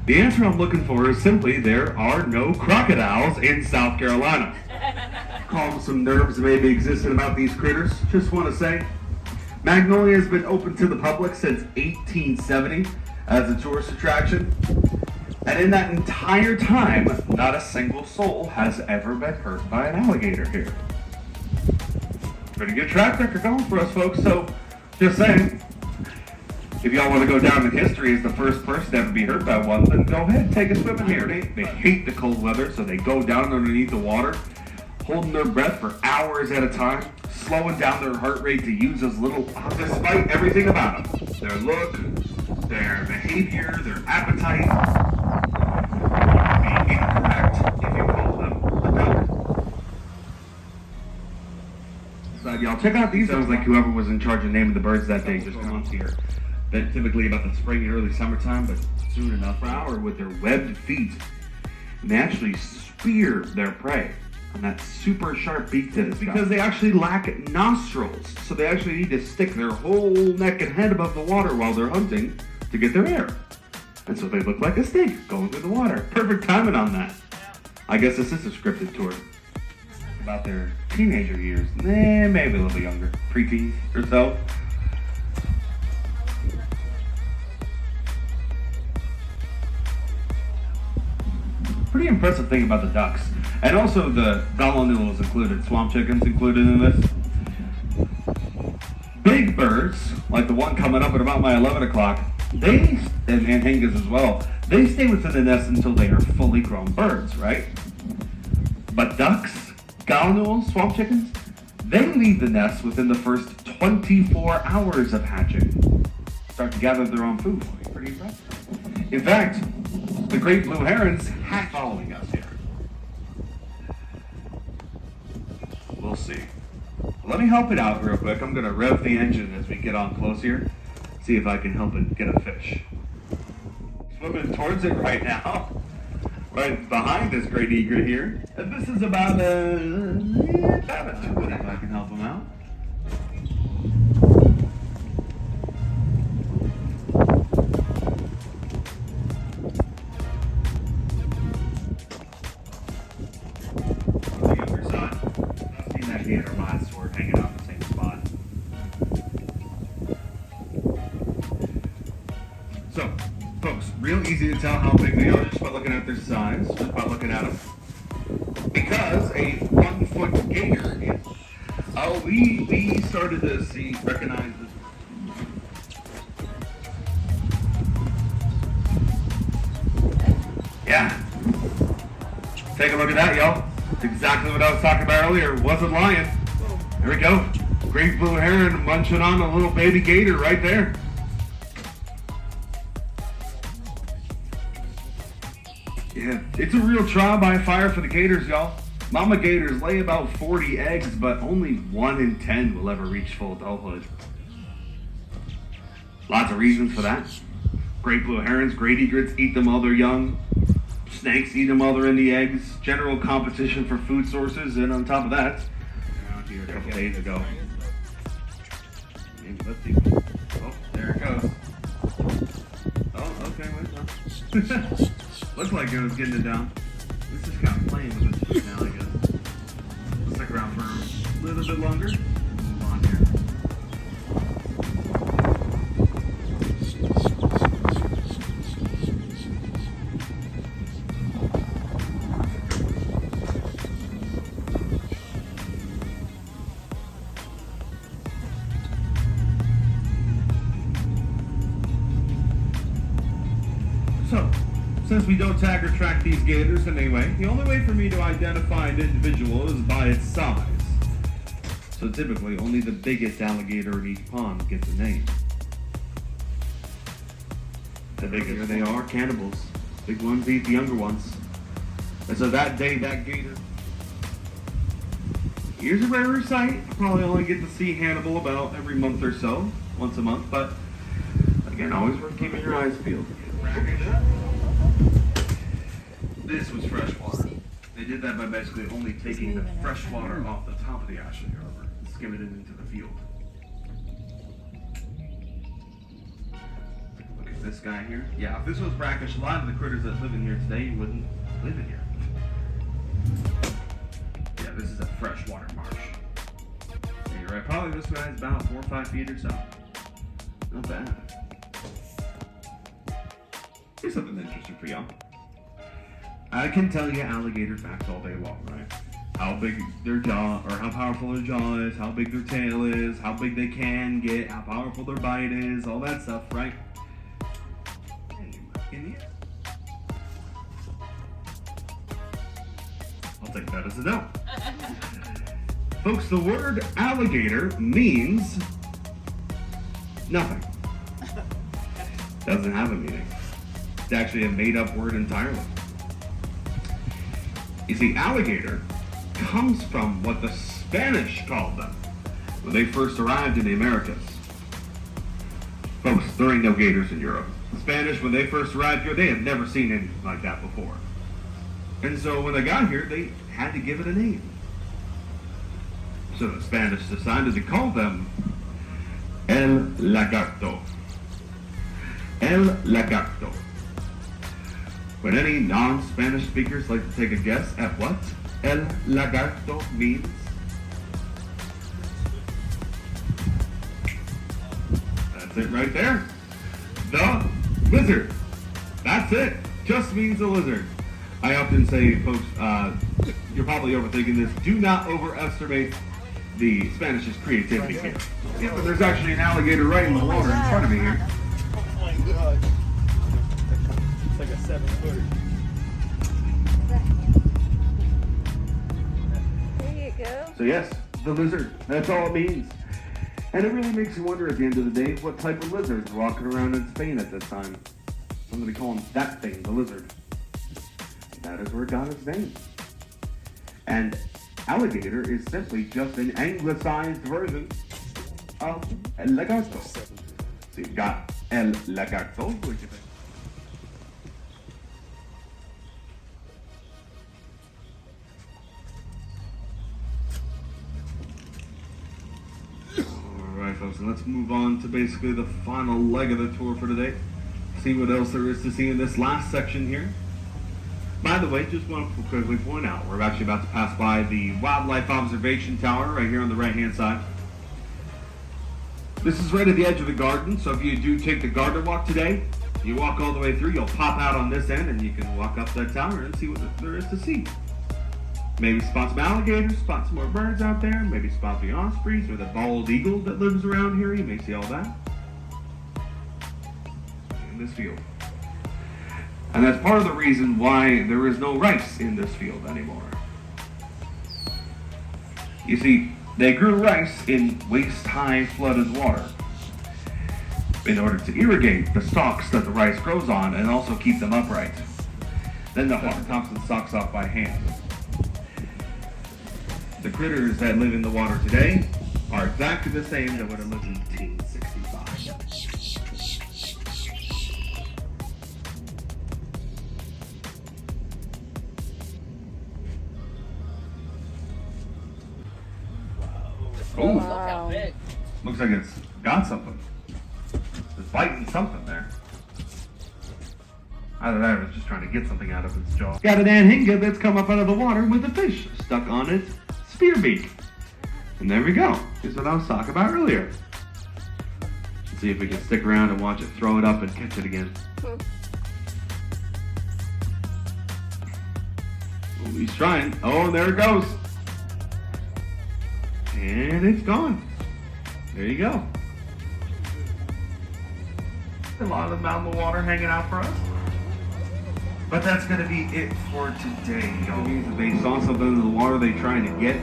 The answer I'm looking for is simply there are no crocodiles in South Carolina. Calm some nerves maybe existing about these critters. Just want to say, Magnolia has been open to the public since 1870 as a tourist attraction. And in that entire time, not a single soul has ever been hurt by an alligator here. Pretty good track record going for us, folks. So, just saying, if y'all want to go down in history as the first person to ever be hurt by one, then go ahead and take a swim in here. They hate the cold weather, so they go down underneath the water, holding their breath for hours at a time, slowing down their heart rate to use as little, despite everything about them. Their look, their behavior, their appetite. Be incorrect if you call them a duck. So y'all check out these. Sounds like whoever was in charge of naming the birds that day just come here. Then typically about the spring and early summertime, but soon enough for an hour with their webbed feet. And they actually spear their prey on that super sharp beak to this because they actually lack nostrils. So they actually need to stick their whole neck and head above the water while they're hunting to get their air. And so they look like a snake going through the water. Perfect timing on that. I guess this is a scripted tour. About their teenager years. Maybe a little bit younger. Preteens or so. Pretty impressive thing about the ducks. And also the gallinule is included. Swamp chickens included in this. Big birds, like the one coming up at about my 11 o'clock, and hengas as well, they stay within the nest until they are fully grown birds, right? But ducks, gallinules, swamp chickens, they leave the nest within the first 24 hours of hatching. Start to gather their own food. Pretty impressive. In fact, the great blue herons have following us here. We'll see. Let me help it out real quick. I'm going to rev the engine as we get on close here. See if I can help it get a fish. Swimming towards it right now. Right behind this great egret here. And this is about a 2 if I can help him out. Hanging out in the same spot. So, folks, real easy to tell how big they are just by looking at their size, just by looking at them. Because a 1 foot gator is, we started to recognize this. Yeah. Take a look at that, y'all. It's exactly what I was talking about earlier. Wasn't lying. There we go. Great blue heron munching on a little baby gator right there. Yeah, it's a real trial by fire for the gators, y'all. Mama gators lay about 40 eggs, but only 1 in 10 will ever reach full adulthood. Lots of reasons for that. Great blue herons, great egrets eat them while they're young. Snakes eat them while they're in the eggs. General competition for food sources, and on top of that, here a couple days ago. Maybe let's see. Oh, there it goes. Oh, okay, wait, no. Looks like it was getting it down. It's just kind of playing with this food now, I guess. We'll stick around for a little bit longer. Move on here. So, since we don't tag or track these gators in any way, the only way for me to identify an individual is by its size. So typically, only the biggest alligator in each pond gets a name. The biggest. Here they are, cannibals. Big ones eat the younger ones. And so that day, that gator. Here's a rarer sight. Probably only get to see Hannibal about every month or so, once a month, but again, always worth keeping your eyes peeled. This was freshwater. They did that by basically only taking the fresh water off the top of the Ashley Harbor and skimming it into the field. This guy here. Yeah, if this was brackish, a lot of the critters that live in here today wouldn't live in here. Yeah, this is a freshwater marsh. Yeah, you're right. Probably this guy's about 4 or 5 feet or so. Not bad. Here's something interesting for y'all. I can tell you alligator facts all day long, right? How big their jaw, or how powerful their jaw is, how big their tail is, how big they can get, how powerful their bite is, all that stuff, right? I'll take that as a no. Folks, the word alligator means nothing. Doesn't have a meaning. It's actually a made-up word entirely. You see, alligator comes from what the Spanish called them when they first arrived in the Americas. Folks, there ain't no gators in Europe. The Spanish, when they first arrived here, they had never seen anything like that before. And so when they got here, they had to give it a name. So the Spanish decided to call them El Lagarto. El Lagarto. Would any non-Spanish speakers like to take a guess at what El Lagarto means? That's it right there. The lizard. That's it. Just means a lizard. I often say, folks, you're probably overthinking this. Do not overestimate the Spanish's creativity here. Yeah, but there's actually an alligator right in the water in front of me here. Oh my God. It's like a 7-footer. There you go. So yes, the lizard. That's all it means. And it really makes you wonder at the end of the day what type of lizards walking around in Spain at this time. Somebody calling that thing the lizard. That is where it got its name. And alligator is simply just an anglicized version of El Lagarto. So you've got El Lagarto, which is Alright folks, and let's move on to basically the final leg of the tour for today. See what else there is to see in this last section here. By the way, just want to quickly point out, we're actually about to pass by the Wildlife Observation Tower right here on the right-hand side. This is right at the edge of the garden, so if you do take the garden walk today, you walk all the way through, you'll pop out on this end, and you can walk up that tower and see what there is to see. Maybe spot some alligators, spot some more birds out there, maybe spot the ospreys or the bald eagle that lives around here. You may see all that in this field. And that's part of the reason why there is no rice in this field anymore. You see, they grew rice in waist-high flooded water in order to irrigate the stalks that the rice grows on and also keep them upright. Then the water tops the stalks off by hand. The critters that live in the water today are exactly the same that would have lived in 1865. Oh, Look how big. Looks like it's got something. It's biting something there. Either that or it's just trying to get something out of its jaw. Got an anhinga that's come up out of the water with a fish stuck on its spear beak. And there we go. Here's what I was talking about earlier. Let's see if we can stick around and watch it throw it up and catch it again. Oh, he's trying. Oh, there it goes. And it's gone. There you go. A lot of them out in the water hanging out for us. But that's going to be it for today. That means that they saw something in the water they tried to get.